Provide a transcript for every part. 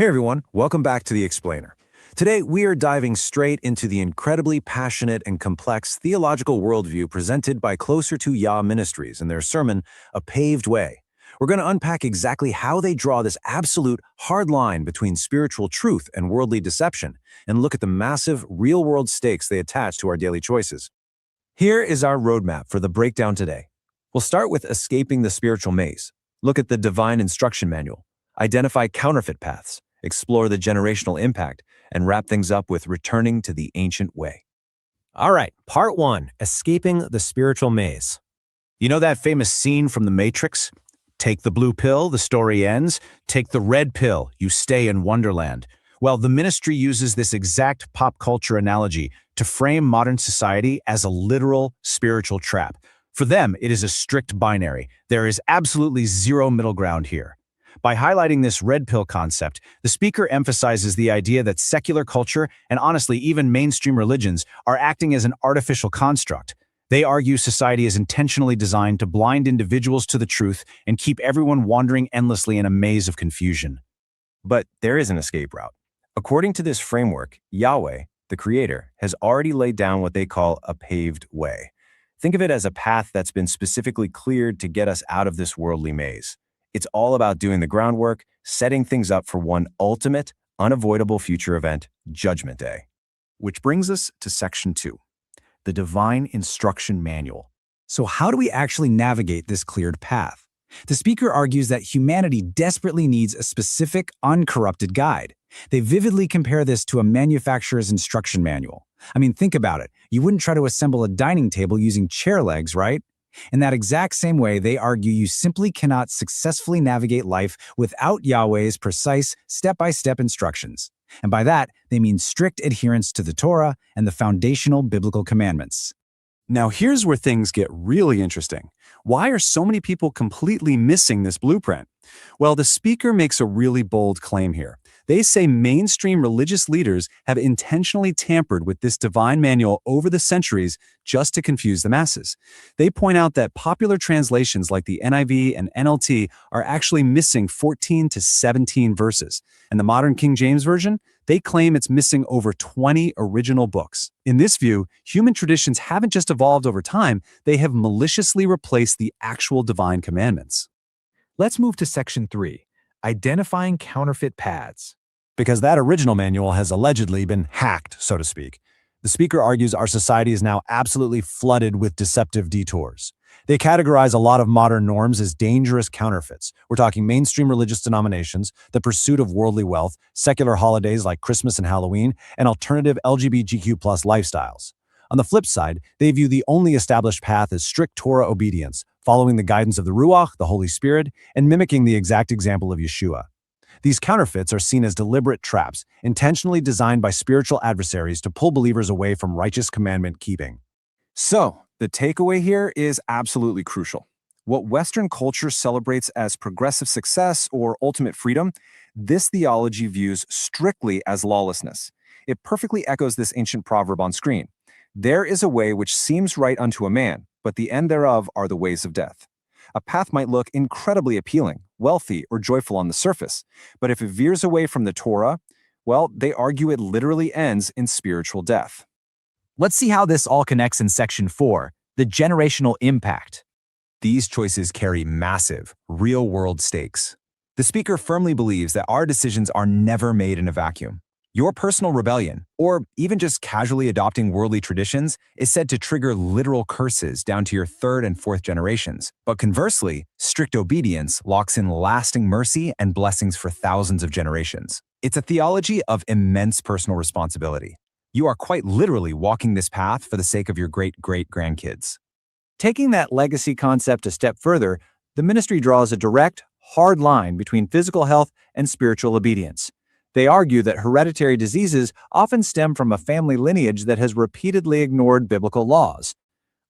Hey everyone, welcome back to The Explainer. Today we are diving straight into the incredibly passionate and complex theological worldview presented by Closer to Yah Ministries in their sermon, A Paved Way. We're going to unpack exactly how they draw this absolute hard line between spiritual truth and worldly deception, and look at the massive real-world stakes they attach to our daily choices. Here is our roadmap for the breakdown today. We'll start with escaping the spiritual maze, look at the divine instruction manual, identify counterfeit paths, explore the generational impact, and wrap things up with returning to the ancient way. All right, part one, escaping the spiritual maze. You know that famous scene from The Matrix? Take the blue pill, the story ends. Take the red pill, you stay in Wonderland. Well, the ministry uses this exact pop culture analogy to frame modern society as a literal spiritual trap. For them, it is a strict binary. There is absolutely zero middle ground here. By highlighting this red pill concept, the speaker emphasizes the idea that secular culture, and honestly even mainstream religions, are acting as an artificial construct. They argue society is intentionally designed to blind individuals to the truth and keep everyone wandering endlessly in a maze of confusion. But there is an escape route. According to this framework, Yahweh, the Creator, has already laid down what they call a paved way. Think of it as a path that's been specifically cleared to get us out of this worldly maze. It's all about doing the groundwork, setting things up for one ultimate, unavoidable future event, Judgment Day. Which brings us to Section 2, the Divine Instruction Manual. So how do we actually navigate this cleared path? The speaker argues that humanity desperately needs a specific, uncorrupted guide. They vividly compare this to a manufacturer's instruction manual. I mean, think about it. You wouldn't try to assemble a dining table using chair legs, right? In that exact same way, they argue you simply cannot successfully navigate life without Yahweh's precise, step-by-step instructions. And by that, they mean strict adherence to the Torah and the foundational biblical commandments. Now here's where things get really interesting. Why are so many people completely missing this blueprint? Well, the speaker makes a really bold claim here. They say mainstream religious leaders have intentionally tampered with this divine manual over the centuries just to confuse the masses. They point out that popular translations like the NIV and NLT are actually missing 14 to 17 verses. And the modern King James Version, they claim it's missing over 20 original books. In this view, human traditions haven't just evolved over time, they have maliciously replaced the actual divine commandments. Let's move to Section 3, identifying counterfeit paths. Because that original manual has allegedly been hacked, so to speak. The speaker argues our society is now absolutely flooded with deceptive detours. They categorize a lot of modern norms as dangerous counterfeits. We're talking mainstream religious denominations, the pursuit of worldly wealth, secular holidays like Christmas and Halloween, and alternative LGBTQ+ lifestyles. On the flip side, they view the only established path as strict Torah obedience, following the guidance of the Ruach, the Holy Spirit, and mimicking the exact example of Yeshua. These counterfeits are seen as deliberate traps, intentionally designed by spiritual adversaries to pull believers away from righteous commandment keeping. So, the takeaway here is absolutely crucial. What Western culture celebrates as progressive success or ultimate freedom, this theology views strictly as lawlessness. It perfectly echoes this ancient proverb on screen. There is a way which seems right unto a man, but the end thereof are the ways of death. A path might look incredibly appealing, wealthy, or joyful on the surface, but if it veers away from the Torah, well, they argue it literally ends in spiritual death. Let's see how this all connects in Section 4, the generational impact. These choices carry massive, real-world stakes. The speaker firmly believes that our decisions are never made in a vacuum. Your personal rebellion, or even just casually adopting worldly traditions, is said to trigger literal curses down to your third and fourth generations. But conversely, strict obedience locks in lasting mercy and blessings for thousands of generations. It's a theology of immense personal responsibility. You are quite literally walking this path for the sake of your great-great-grandkids. Taking that legacy concept a step further, the ministry draws a direct, hard line between physical health and spiritual obedience. They argue that hereditary diseases often stem from a family lineage that has repeatedly ignored biblical laws.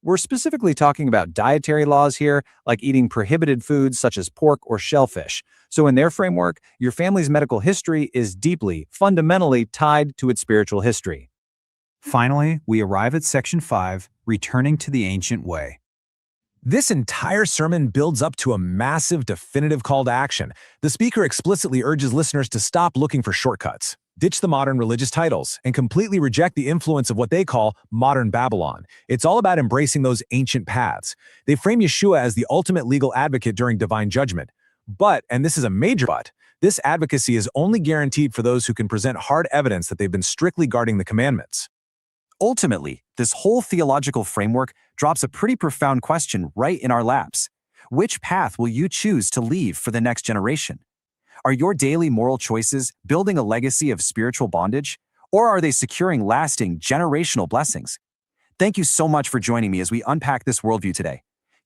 We're specifically talking about dietary laws here, like eating prohibited foods such as pork or shellfish. So in their framework, your family's medical history is deeply, fundamentally tied to its spiritual history. Finally, we arrive at Section 5, returning to the ancient way. This entire sermon builds up to a massive, definitive call to action. The speaker explicitly urges listeners to stop looking for shortcuts, ditch the modern religious titles, and completely reject the influence of what they call modern Babylon. It's all about embracing those ancient paths. They frame Yeshua as the ultimate legal advocate during divine judgment. But, and this is a major but, this advocacy is only guaranteed for those who can present hard evidence that they've been strictly guarding the commandments. Ultimately, this whole theological framework drops a pretty profound question right in our laps. Which path will you choose to leave for the next generation? Are your daily moral choices building a legacy of spiritual bondage, or are they securing lasting generational blessings? Thank you so much for joining me as we unpack this worldview today.